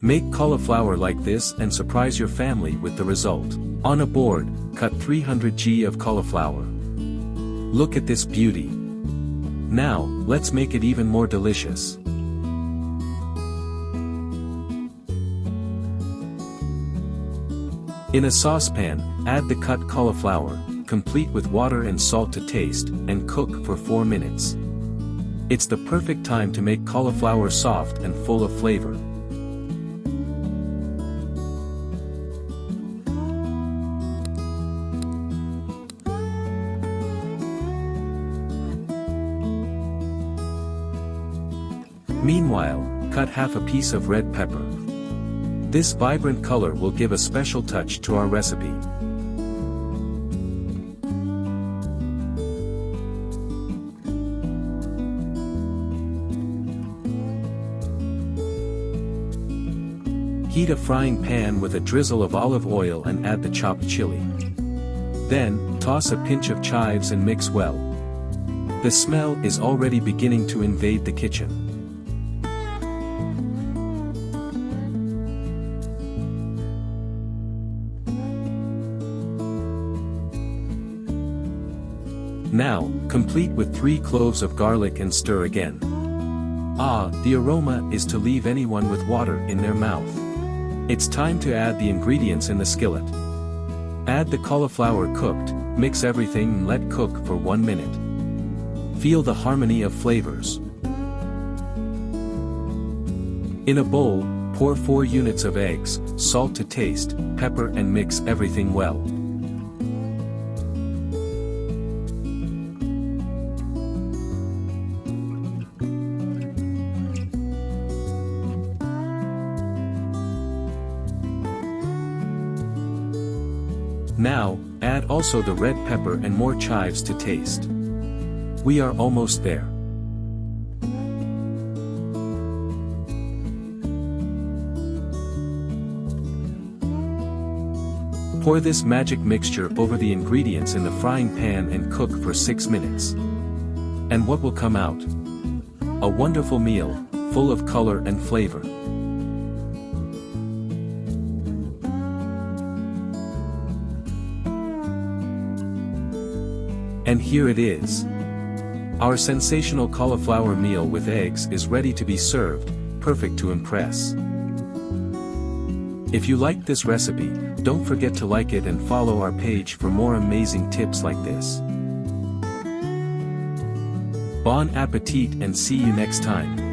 Make cauliflower like this and surprise your family with the result. On a board, cut 300 g of cauliflower. Look at this beauty. Now, let's make it even more delicious. In a saucepan, add the cut cauliflower, complete with water and salt to taste, and cook for 4 minutes. It's the perfect time to make cauliflower soft and full of flavor. Meanwhile, cut half a piece of red pepper. This vibrant color will give a special touch to our recipe. Heat a frying pan with a drizzle of olive oil and add the chopped chili. Then, toss a pinch of chives and mix well. The smell is already beginning to invade the kitchen. Now, complete with 3 cloves of garlic and stir again. Ah, the aroma is to leave anyone with water in their mouth. It's time to add the ingredients in the skillet. Add the cauliflower cooked, mix everything and let cook for 1 minute. Feel the harmony of flavors. In a bowl, pour 4 units of eggs, salt to taste, pepper and mix everything well. Now, add also the red pepper and more chives to taste. We are almost there. Pour this magic mixture over the ingredients in the frying pan and cook for 6 minutes. And what will come out? A wonderful meal, full of color and flavor. And here it is. Our sensational cauliflower meal with eggs is ready to be served, perfect to impress. If you liked this recipe, don't forget to like it and follow our page for more amazing tips like this. Bon appetit and see you next time.